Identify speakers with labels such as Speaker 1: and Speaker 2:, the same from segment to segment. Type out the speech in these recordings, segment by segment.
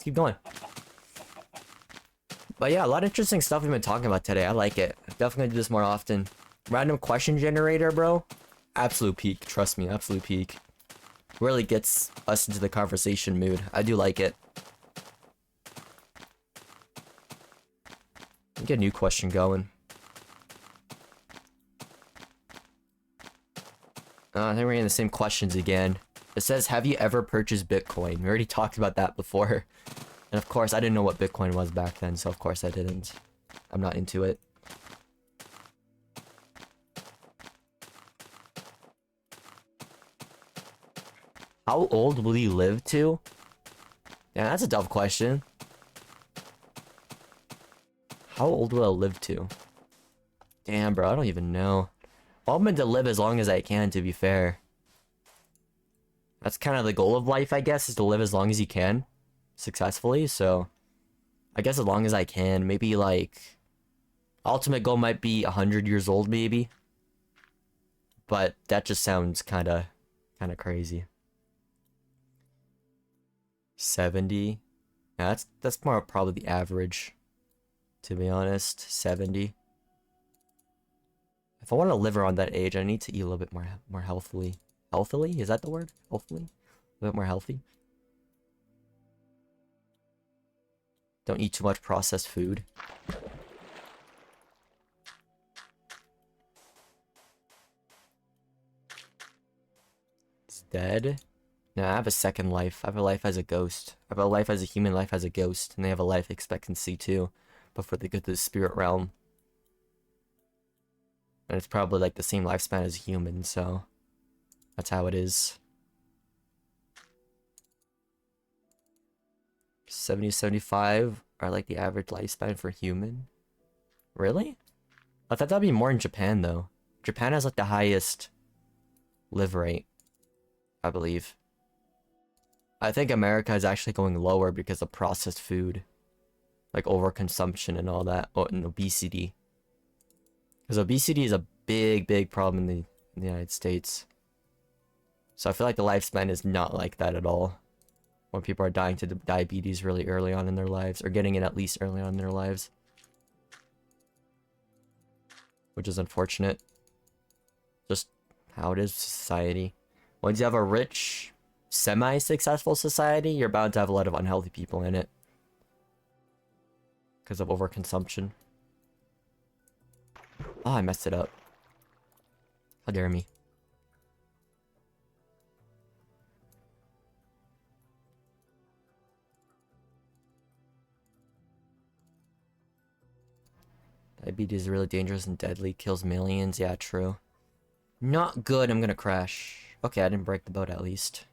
Speaker 1: keep going. But yeah, a lot of interesting stuff we've been talking about today. I like it. Definitely gonna do this more often. Random question generator, bro. Absolute peak. Trust me, absolute peak. Really gets us into the conversation mood. I do like it. Get a new question going. I think we're getting the same questions again. It says, have you ever purchased Bitcoin? We already talked about that before. And of course, I didn't know what Bitcoin was back then, so of course I didn't. I'm not into it. How old will you live to? Yeah, that's a tough question. How old will I live to? Damn, bro, I don't even know. I'm meant to live as long as I can, to be fair. That's kind of the goal of life, I guess, is to live as long as you can. Successfully, so... I guess as long as I can. Maybe, like... Ultimate goal might be 100 years old, maybe. But that just sounds kind of crazy. 70? Yeah, that's more probably the average. To be honest, 70. If I want to live around that age, I need to eat a little bit more healthily. Healthily? Is that the word? Healthily? A little bit more healthy? Don't eat too much processed food. It's dead? No, I have a second life. I have a life as a ghost. I have a life as a human, life as a ghost. And they have a life expectancy too. Before they get to the spirit realm. And it's probably like the same lifespan as a human, so... That's how it is. 70, 75 are like the average lifespan for human. Really? I thought that'd be more in Japan though. Japan has like the highest live rate, I believe. I think America is actually going lower because of processed food. Like overconsumption and all that. Oh, and obesity. Because obesity is a big problem in the United States. So I feel like the lifespan is not like that at all. When people are dying to diabetes really early on in their lives. Or getting it at least early on in their lives. Which is unfortunate. Just how it is society. Once you have a rich, semi-successful society, you're bound to have a lot of unhealthy people in it. Because of overconsumption. Oh, I messed it up. How dare me. Diabetes is really dangerous and deadly. Kills millions. Yeah, true. Not good. I'm gonna crash. Okay, I didn't break the boat at least.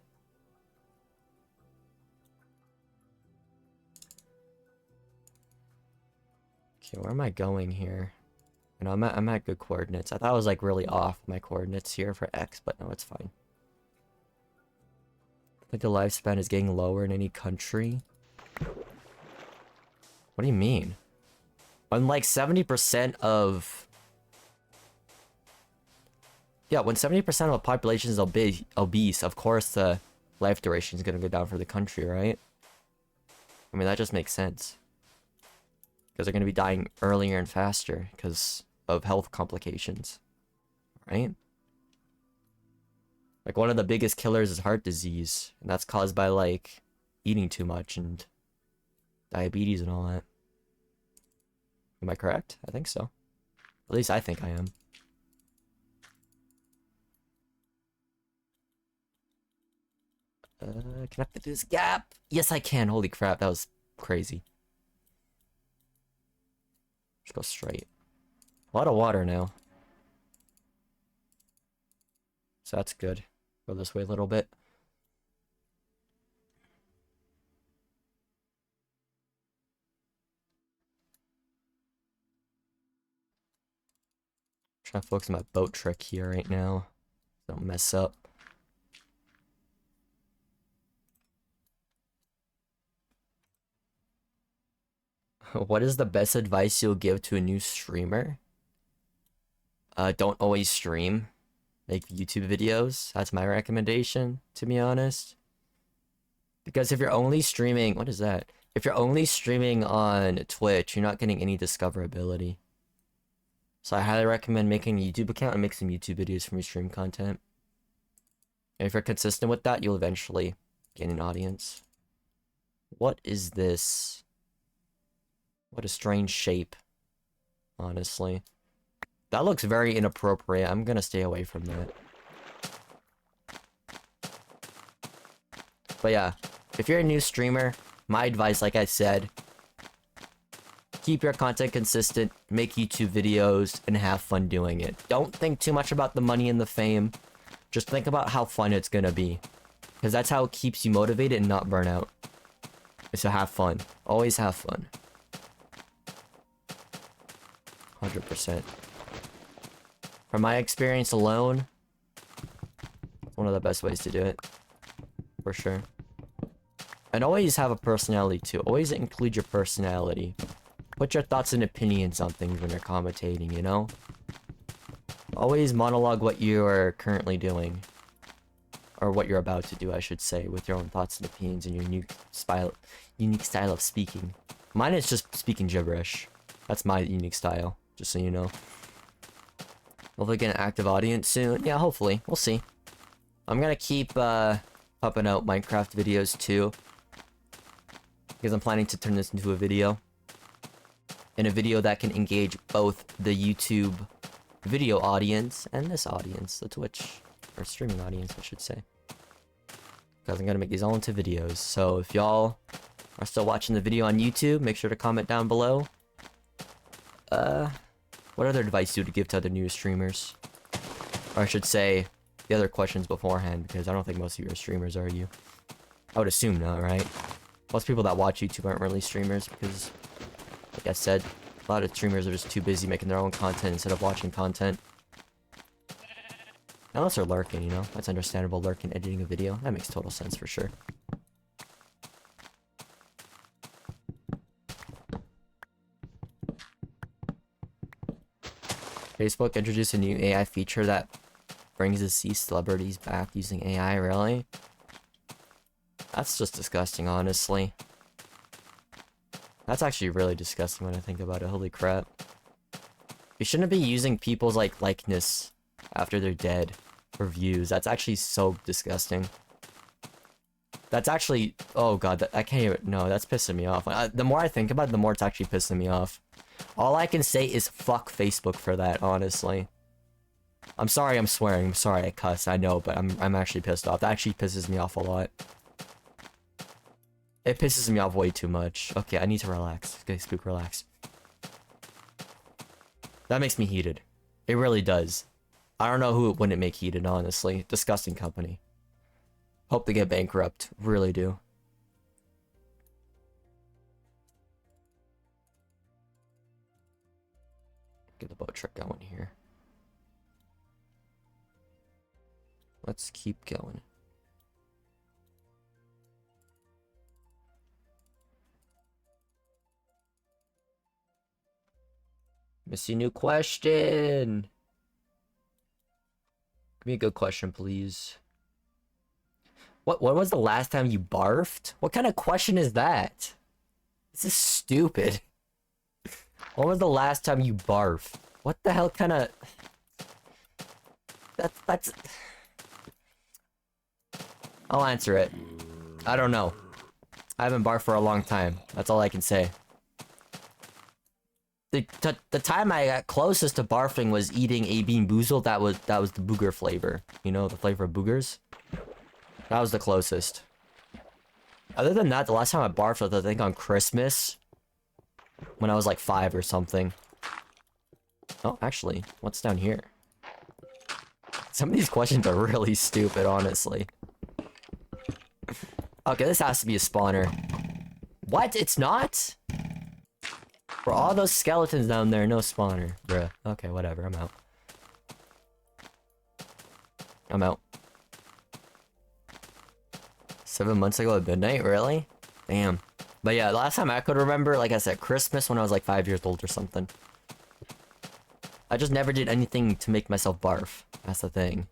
Speaker 1: Okay, where am I going here? You know, I'm at good coordinates. I thought I was like really off my coordinates here for X, but no, it's fine. I think the lifespan is getting lower in any country. What do you mean? When like 70% of... Yeah, when 70% of the population is obese, of course the life duration is going to go down for the country, right? I mean, that just makes sense. Because they're going to be dying earlier and faster because of health complications. Right? Like, one of the biggest killers is heart disease. And that's caused by, like, eating too much and diabetes and all that. Am I correct? I think so. At least I think I am. Can I fit through this gap? Yes, I can. Holy crap, that was crazy. Just go straight. A lot of water now. So that's good. Go this way a little bit. Trying to focus on my boat trick here right now. Don't mess up. What is the best advice you'll give to a new streamer? Don't always stream. Make YouTube videos. That's my recommendation, to be honest. Because if you're only streaming... What is that? If you're only streaming on Twitch, you're not getting any discoverability. So I highly recommend making a YouTube account and make some YouTube videos from your stream content. And if you're consistent with that, you'll eventually gain an audience. What is this? What a strange shape. Honestly. That looks very inappropriate. I'm gonna stay away from that. But yeah, if you're a new streamer, my advice, like I said, keep your content consistent, make YouTube videos, and have fun doing it. Don't think too much about the money and the fame. Just think about how fun it's gonna be. Because that's how it keeps you motivated and not burn out. Is to have fun. Always have fun. 100%. From my experience alone, it's one of the best ways to do it. For sure. And always have a personality too. Always include your personality. Put your thoughts and opinions on things when you're commentating, you know? Always monologue what you are currently doing. Or what you're about to do, I should say, with your own thoughts and opinions and your unique style of speaking. Mine is just speaking gibberish. That's my unique style, just so you know. Hopefully get an active audience soon. Yeah, hopefully. We'll see. I'm gonna keep popping out Minecraft videos too. Because I'm planning to turn this into a video. And a video that can engage both the YouTube video audience and this audience, the Twitch, or streaming audience, I should say. Because I'm gonna make these all into videos. So if y'all are still watching the video on YouTube, make sure to comment down below. What other advice would you give to other new streamers? Or I should say, the other questions beforehand, because I don't think most of you are streamers, are you? I would assume not, right? Most people that watch YouTube aren't really streamers, because, like I said, a lot of streamers are just too busy making their own content instead of watching content. Unless they're lurking, you know? That's understandable, lurking, editing a video. That makes total sense for sure. Facebook introduced a new AI feature that brings the C celebrities back using AI, really? That's just disgusting, honestly. That's actually really disgusting when I think about it, holy crap. You shouldn't be using people's, likeness after they're dead for views. That's actually so disgusting. That's actually... Oh god, I can't even... No, that's pissing me off. The more I think about it, the more it's actually pissing me off. All I can say is fuck Facebook for that, honestly. I'm sorry I'm swearing. I'm sorry I cuss, I know, but I'm actually pissed off. That actually pisses me off a lot. It pisses me off way too much. Okay, I need to relax. Okay, Spook, relax. That makes me heated. It really does. I don't know who it wouldn't make heated, honestly. Disgusting company. Hope they get bankrupt. Really do. Get the boat truck going here. Let's keep going. Missy, new question. Give me a good question, please. When was the last time you barfed? What kind of question is that? This is stupid. When was the last time you barfed? What the hell kind of... That's... I'll answer it. I don't know. I haven't barfed for a long time. That's all I can say. The time I got closest to barfing was eating a Bean Boozled. That was the booger flavor. You know, the flavor of boogers? That was the closest. Other than that, the last time I barfed was, I think, on Christmas. When I was like 5 or something. Oh, actually, what's down here? Some of these questions are really stupid, honestly. Okay, this has to be a spawner. What? It's not? For all those skeletons down there, no spawner. Bruh. Okay, whatever, I'm out. I'm out. 7 months ago at midnight, really? Damn. But yeah, the last time I could remember, like I said, Christmas when I was like 5 years old or something. I just never did anything to make myself barf. That's the thing.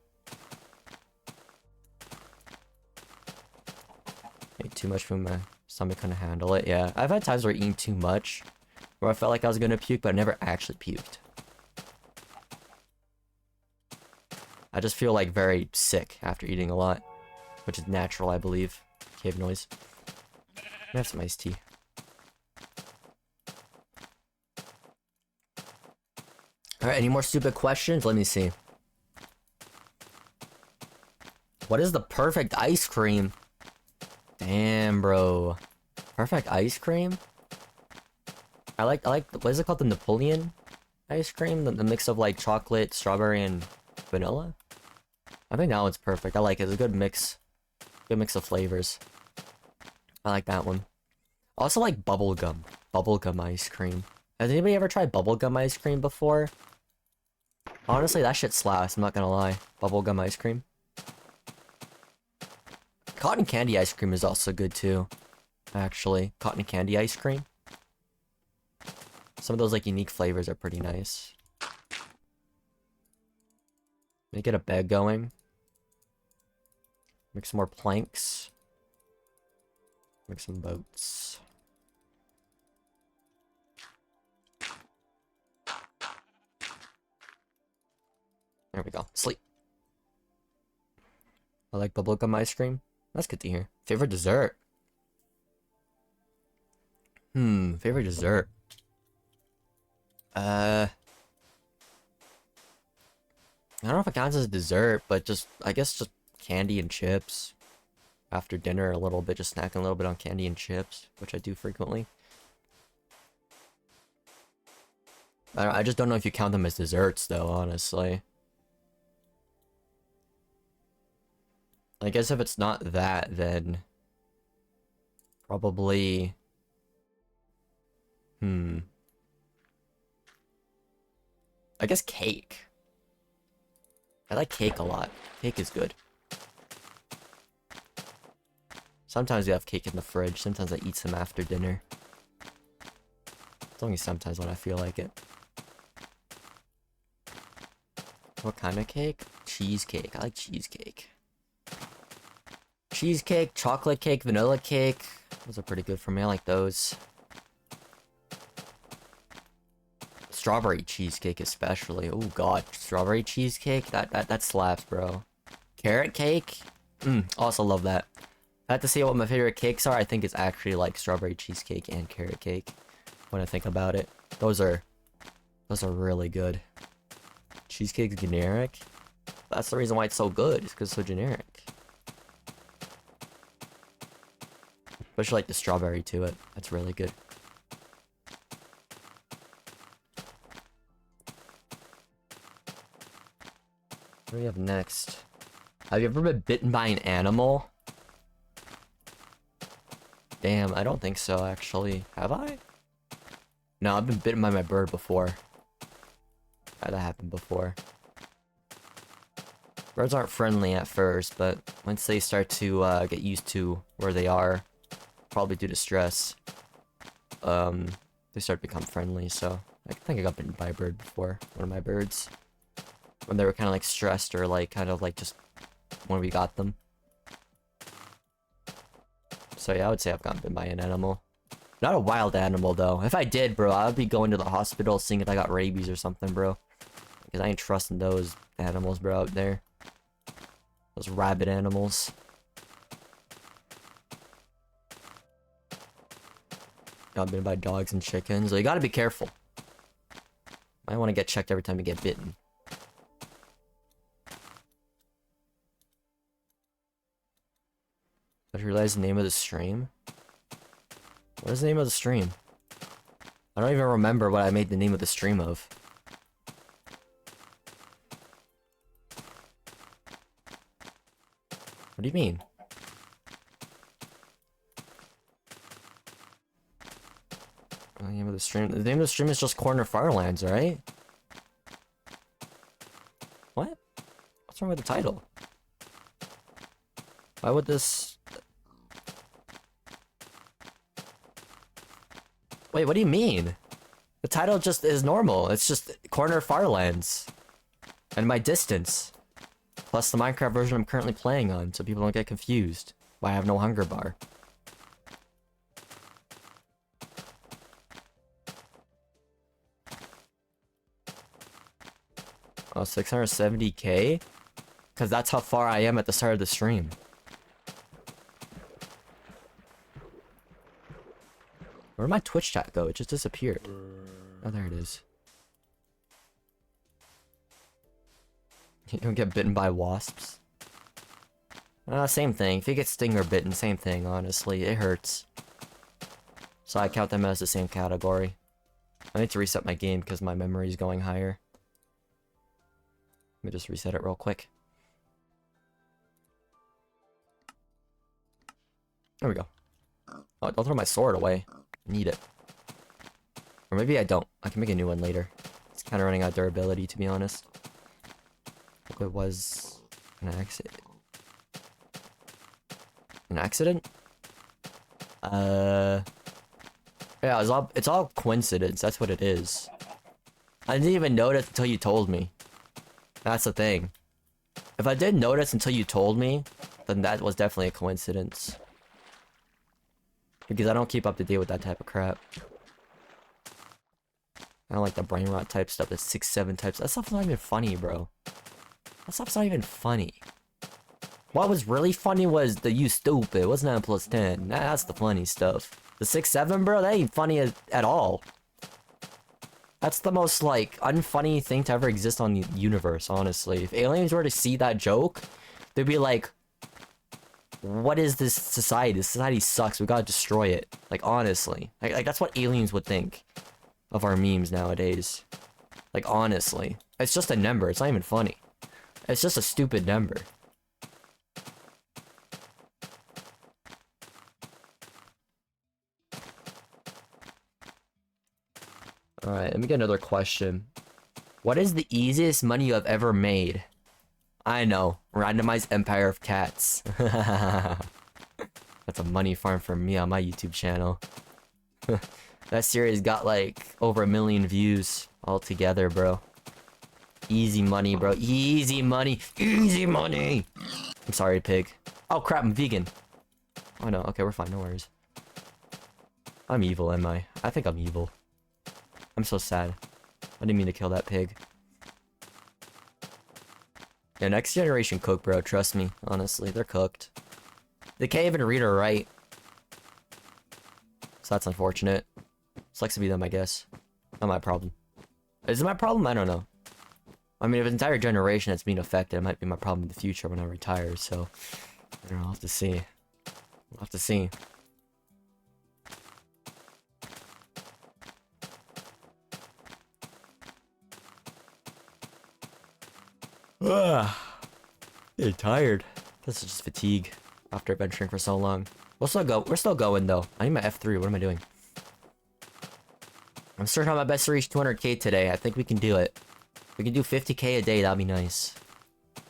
Speaker 1: Ate too much from my Stomach couldn't handle it. Yeah, I've had times where eating too much, where I felt like I was gonna puke, but I never actually puked. I just feel like very sick after eating a lot, which is natural, I believe. Cave noise. I have some iced tea. Alright, any more stupid questions? Let me see. What is the perfect ice cream? Damn, bro. Perfect ice cream? I like, what is it called? The Napoleon ice cream? The mix of like chocolate, strawberry, and vanilla? I think that one's perfect. I like it. It's a good mix. Good mix of flavors. I like that one. I also like bubblegum. Bubblegum ice cream. Has anybody ever tried bubblegum ice cream before? Honestly, that shit slaps, I'm not gonna lie. Bubblegum ice cream. Cotton candy ice cream is also good too. Actually, cotton candy ice cream. Some of those like unique flavors are pretty nice. Let me get a bed going. Make some more planks. Make some boats. There we go. Sleep. I like bubblegum ice cream. That's good to hear. Favorite dessert? Favorite dessert. I don't know if it counts as a dessert, but just, I guess just candy and chips. After dinner a little bit, just snacking a little bit on candy and chips, which I do frequently. I just don't know if you count them as desserts though, honestly. I guess if it's not that, then probably I guess cake. I like cake a lot. Cake is good. Sometimes we have cake in the fridge. Sometimes I eat some after dinner. It's only sometimes when I feel like it. What kind of cake? Cheesecake. I like cheesecake. Cheesecake, chocolate cake, vanilla cake. Those are pretty good for me. I like those. Strawberry cheesecake especially. Oh god, strawberry cheesecake? That slaps, bro. Carrot cake? Also love that. I have to say what my favorite cakes are. I think it's actually like strawberry cheesecake and carrot cake. When I think about it. Those are really good. Cheesecake's generic. That's the reason why it's so good. It's because it's so generic. Especially like the strawberry to it. That's really good. What do we have next? Have you ever been bitten by an animal? Damn, I don't think so, actually. Have I? No, I've been bitten by my bird before. Yeah, that happened before. Birds aren't friendly at first, but once they start to get used to where they are, probably due to stress, they start to become friendly, so I think I got bitten by a bird before. One of my birds. When they were kind of like stressed or like kind of like just when we got them. So yeah, I would say I've gotten bitten by an animal. Not a wild animal though. If I did, bro, I would be going to the hospital seeing if I got rabies or something, bro. Because I ain't trusting those animals, bro, out there. Those rabid animals. Got bitten by dogs and chickens. So you gotta be careful. Might want to get checked every time you get bitten. I just realized the name of the stream. What is the name of the stream? I don't even remember what I made the name of the stream of. What do you mean? The name of the stream. The name of the stream is just Cornerlands, right? What? What's wrong with the title? Why would this... Wait, what do you mean? The title just is normal. It's just Cornerlands. And my distance. Plus the Minecraft version I'm currently playing on, so people don't get confused. Why I have no hunger bar. Oh, 670k? Because that's how far I am at the start of the stream. Where'd my Twitch chat go? It just disappeared. Oh, there it is. You don't get bitten by wasps? Same thing. If you get sting or bitten, same thing, honestly. It hurts. So I count them as the same category. I need to reset my game because my memory is going higher. Let me just reset it real quick. There we go. Oh, don't throw my sword away. I need it. Or maybe I don't. I can make a new one later. It's kind of running out of durability, to be honest. Look, it was an accident. An accident? Yeah, it's all coincidence. That's what it is. I didn't even notice until you told me. That's the thing. If I didn't notice until you told me, then that was definitely a coincidence. Because I don't keep up to date with that type of crap. I don't like the brain rot type stuff, the 6-7 types. That stuff's not even funny, bro. That stuff's not even funny. What was really funny was the you stupid. What's 9 plus 10? That's the funny stuff. The 6-7, bro, that ain't funny at all. That's the most, like, unfunny thing to ever exist on the universe, honestly. If aliens were to see that joke, they'd be like, what is this society? This society sucks. We gotta destroy it. Like, honestly. Like that's what aliens would think of our memes nowadays. Like, honestly. It's just a number. It's not even funny. It's just a stupid number. Alright, let me get another question. What is the easiest money you have ever made? I know. Randomized Empire of Cats. That's a money farm for me on my YouTube channel. That series got like over 1 million views altogether, bro. Easy money, bro. Easy money. Easy money. I'm sorry, pig. Oh crap, I'm vegan. Oh no, okay, we're fine, no worries. I'm evil, am I? I think I'm evil. I'm so sad. I didn't mean to kill that pig. Yeah, next generation cook, bro. Trust me. Honestly, they're cooked. They can't even read or write. So that's unfortunate. Sucks to be them, I guess. Not my problem. Is it my problem? I don't know. I mean, if an entire generation that's being affected, it might be my problem in the future when I retire, so... I don't know, I'll have to see. I'll have to see. Ugh. Getting tired. This is just fatigue after adventuring for so long. We're still going though. I need my F3. What am I doing? I'm still trying my best to reach 200k today. I think we can do it. If we can do 50k a day, that'd be nice. I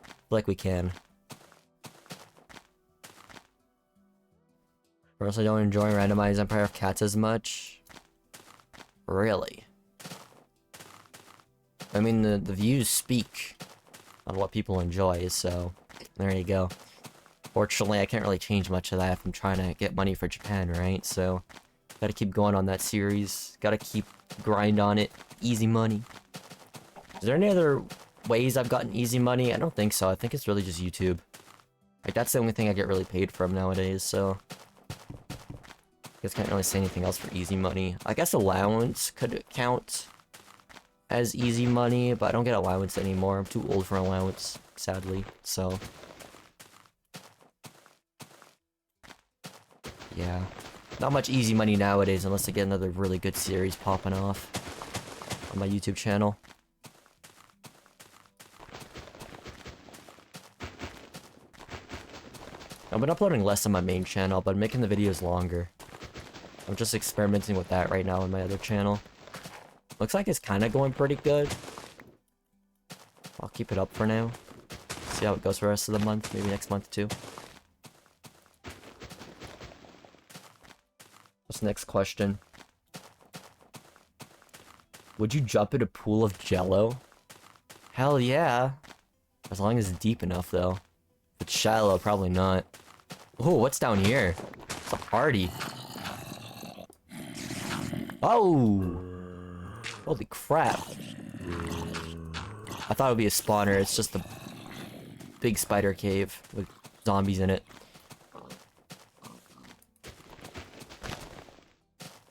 Speaker 1: feel like we can. Or else I don't enjoy randomized Empire of Cats as much. Really? I mean, the views speak on what people enjoy, so there you go. Fortunately, I can't really change much of that if I'm trying to get money for Japan, right? So, gotta keep going on that series. Gotta keep grind on it. Easy money. Is there any other ways I've gotten easy money? I don't think so. I think it's really just YouTube. Like, that's the only thing I get really paid from nowadays, so... I guess can't really say anything else for easy money. I guess allowance could count as easy money, but I don't get allowance anymore. I'm too old for allowance, sadly, so... Yeah. Not much easy money nowadays unless I get another really good series popping off on my YouTube channel. I've been uploading less on my main channel, but I'm making the videos longer. I'm just experimenting with that right now on my other channel. Looks like it's kind of going pretty good. I'll keep it up for now. See how it goes for the rest of the month, maybe next month too. What's the next question? Would you jump in a pool of jello? Hell yeah. As long as it's deep enough though. If it's shallow, probably not. Oh, what's down here? It's a party. Oh! Holy crap. I thought it would be a spawner. It's just a big spider cave with zombies in it.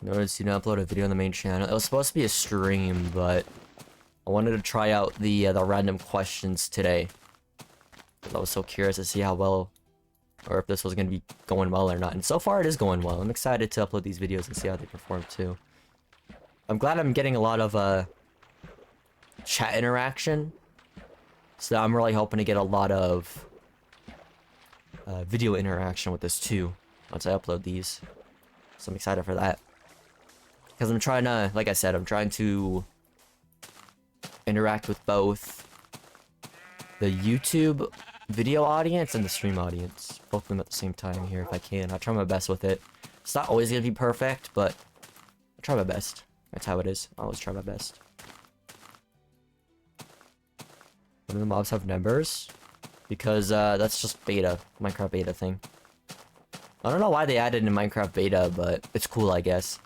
Speaker 1: Notice you didn't upload a video on the main channel. It was supposed to be a stream, but I wanted to try out the random questions today. I was so curious to see how well, or if this was going to be going well or not. And so far it is going well. I'm excited to upload these videos and see how they perform too. I'm glad I'm getting a lot of chat interaction. So I'm really hoping to get a lot of video interaction with this too once I upload these. So I'm excited for that. Because I'm trying to, like I said, I'm trying to interact with both the YouTube video audience and the stream audience. Both of them at the same time here if I can. I'll try my best with it. It's not always going to be perfect, but I'll try my best. That's how it is. I always try my best. One of the mobs have numbers. Because that's just beta. Minecraft beta thing. I don't know why they added in Minecraft beta, but it's cool, I guess.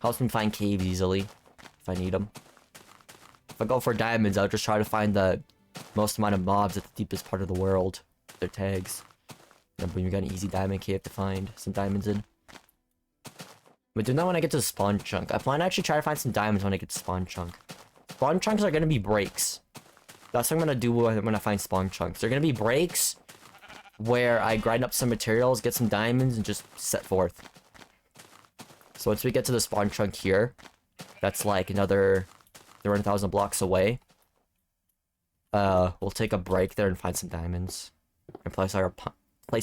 Speaker 1: Helps me find caves easily, if I need them. If I go for diamonds, I'll just try to find the most amount of mobs at the deepest part of the world. Their tags. And boom, you got an easy diamond cave to find some diamonds in. But do that when I get to the spawn chunk. I plan to actually try to find some diamonds when I get to spawn chunk. Spawn chunks are gonna be breaks. That's what I'm gonna do when I find spawn chunks. They're gonna be breaks where I grind up some materials, get some diamonds, and just set forth. So once we get to the spawn chunk here, that's like another 30,000 blocks away. We'll take a break there and find some diamonds. And place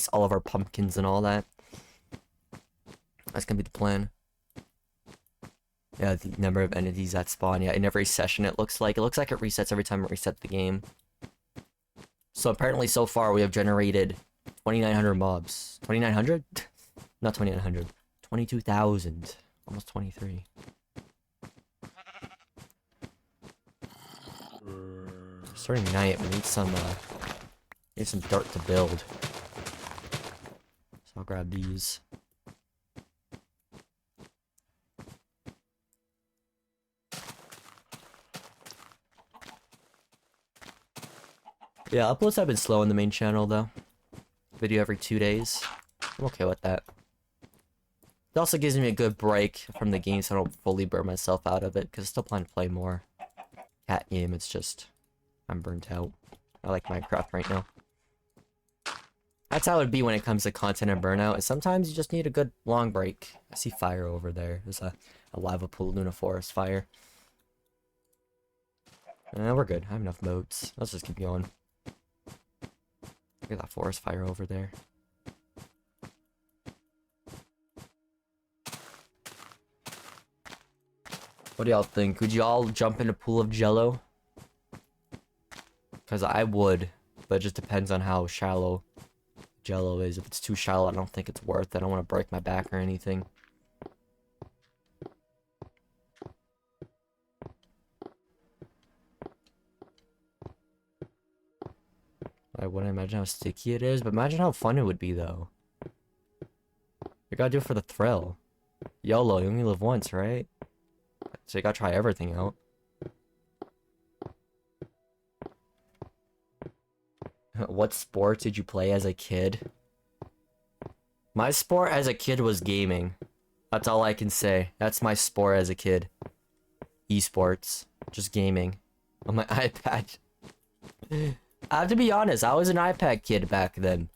Speaker 1: all of our pumpkins and all that. That's gonna be the plan. Yeah, the number of entities that spawn. Yeah, in every session it looks like. It looks like it resets every time it resets the game. So apparently so far we have generated 2,900 mobs. 2,900? Not 2,900. 22,000. Almost 23. Starting night, we need some dirt to build. So I'll grab these. Yeah, uploads have been slow on the main channel though. Video every 2 days. I'm okay with that. It also gives me a good break from the game so I don't fully burn myself out of it, because I still plan to play more. Cat game, it's just, I'm burnt out. I like Minecraft right now. That's how it would be when it comes to content and burnout, is sometimes you just need a good long break. I see fire over there. There's a lava pool in a forest fire. We're good. I have enough moats. Let's just keep going. Look at that forest fire over there. What do y'all think? Would y'all jump in a pool of jello? Because I would, but it just depends on how shallow jello is. If it's too shallow, I don't think it's worth it. I don't want to break my back or anything. I wouldn't imagine how sticky it is, but imagine how fun it would be, though. You gotta do it for the thrill. YOLO, you only live once, right? So you gotta try everything out. What sport did you play as a kid? My sport as a kid was gaming. That's all I can say. That's my sport as a kid. Esports. Just gaming. On my iPad. I have to be honest, I was an iPad kid back then.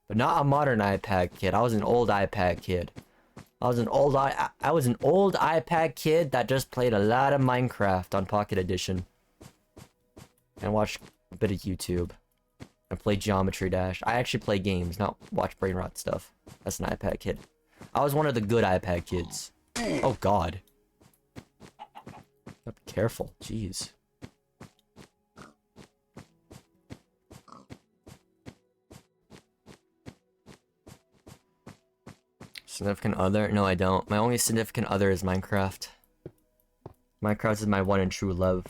Speaker 1: But not a modern iPad kid. I was an old iPad kid. I was an old iPad kid that just played a lot of Minecraft on Pocket Edition. And watched a bit of YouTube. And played Geometry Dash. I actually play games, not watch brain rot stuff. That's an iPad kid. I was one of the good iPad kids. Oh god. Be careful, jeez. Significant other? No, I don't. My only significant other is Minecraft. Minecraft is my one and true love.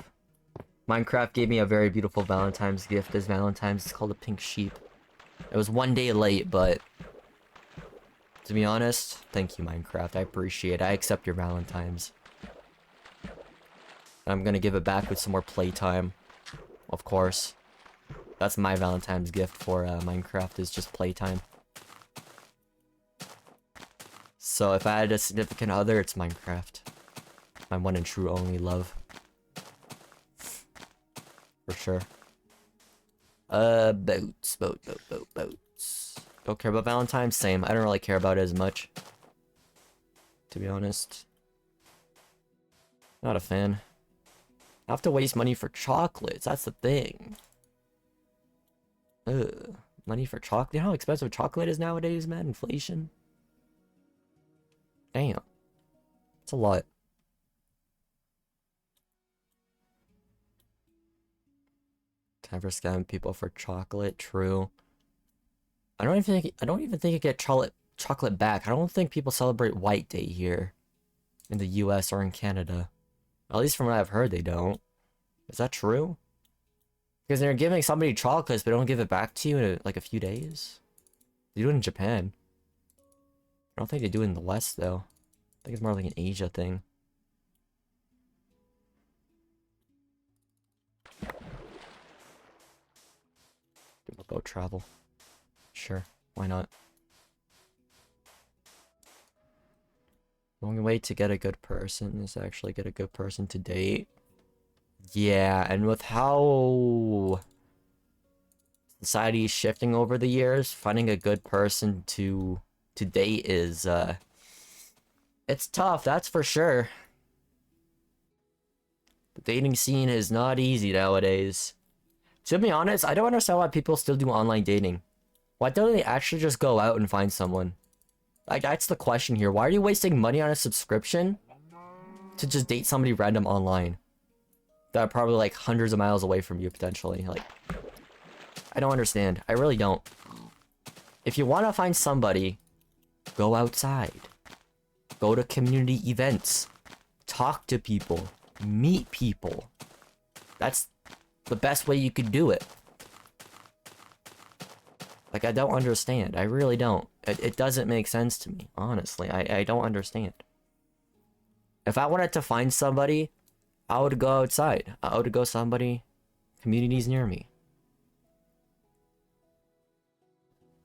Speaker 1: Minecraft gave me a very beautiful Valentine's gift this Valentine's. It's called a pink sheep. It was 1 day late, but to be honest, thank you, Minecraft. I appreciate it. I accept your Valentine's. I'm gonna give it back with some more playtime. Of course. That's my Valentine's gift for Minecraft, is just playtime. So if I had a significant other, it's Minecraft. My one and true only love. For sure. Boats. Boats. Don't care about Valentine's? Same. I don't really care about it as much. To be honest. Not a fan. I have to waste money for chocolates. That's the thing. Ugh. Money for chocolate? You know how expensive chocolate is nowadays, man? Inflation? Damn. It's a lot. Time for scamming people for chocolate. True. I don't even think you get chocolate back. I don't think people celebrate White Day here in the US or in Canada. At least from what I've heard, they don't. Is that true? Because they're giving somebody chocolates, but don't give it back to you in like a few days. They do it in Japan. I don't think they do it in the West, though. I think it's more like an Asia thing. Boat travel. Sure, why not? The only way to get a good person is to actually get a good person to date. Yeah, and with how society is shifting over the years, finding a good person to date is it's tough, that's for sure. The dating scene is not easy nowadays. To be honest, I don't understand why people still do online dating. Why don't they actually just go out and find someone? Like, that's the question here. Why are you wasting money on a subscription to just date somebody random online that are probably like hundreds of miles away from you potentially? Like, I don't understand. I really don't. If you want to find somebody, go outside. Go to community events. Talk to people. Meet people. That's the best way you could do it. Like, I don't understand. I really don't. It doesn't make sense to me, honestly. I don't understand. If I wanted to find somebody, I would go outside. I would go somebody, communities near me.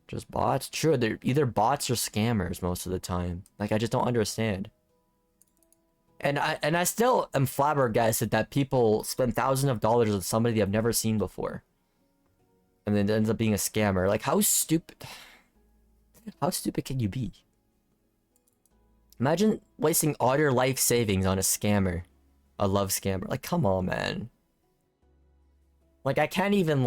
Speaker 1: Just bots? True, they're either bots or scammers most of the time. Like, I just don't understand. And I still am flabbergasted that people spend thousands of dollars on somebody they've never seen before. And then it ends up being a scammer. Like, how stupid can you be? Imagine wasting all your life savings on a scammer. A love scammer. Like, come on, man. Like, I can't even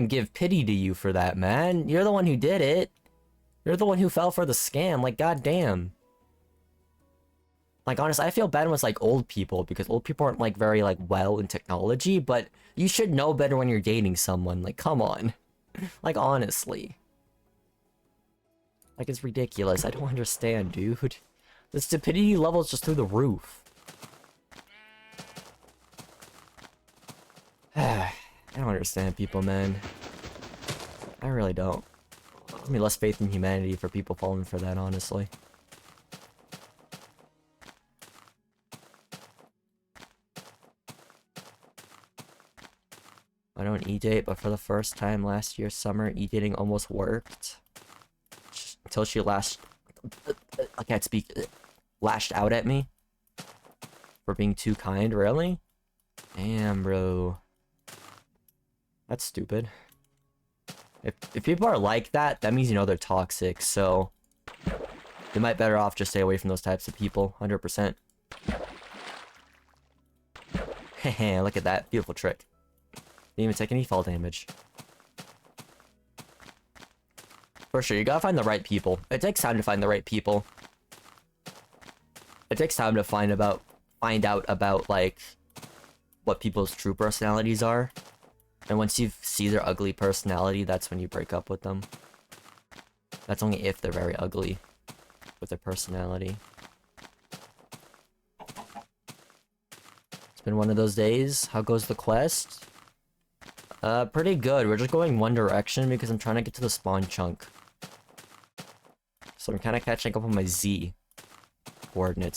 Speaker 1: give pity to you for that, man. You're the one who did it. You're the one who fell for the scam. Like, goddamn. Like, honestly, I feel bad when it's, like, old people, because old people aren't, like, very, like, well in technology, but you should know better when you're dating someone. Like, come on. Like, honestly. Like, it's ridiculous. I don't understand, dude. The stupidity level is just through the roof. I don't understand people, man. I really don't. Give me less faith in humanity for people falling for that, honestly. I don't e-date, but for the first time last year summer, e-dating almost worked. Until she I can't speak, lashed out at me for being too kind. Really? Damn, bro. That's stupid. If people are like that, that means, you know, they're toxic, so they might better off just stay away from those types of people, 100%. Heh, look at that. Beautiful trick. Didn't even take any fall damage. For sure, you gotta find the right people. It takes time to find the right people. It takes time to find out about, like, what people's true personalities are. And once you see their ugly personality, that's when you break up with them. That's only if they're very ugly with their personality. It's been one of those days. How goes the quest? Pretty good. We're just going one direction because I'm trying to get to the spawn chunk. So I'm kind of catching up on my Z coordinates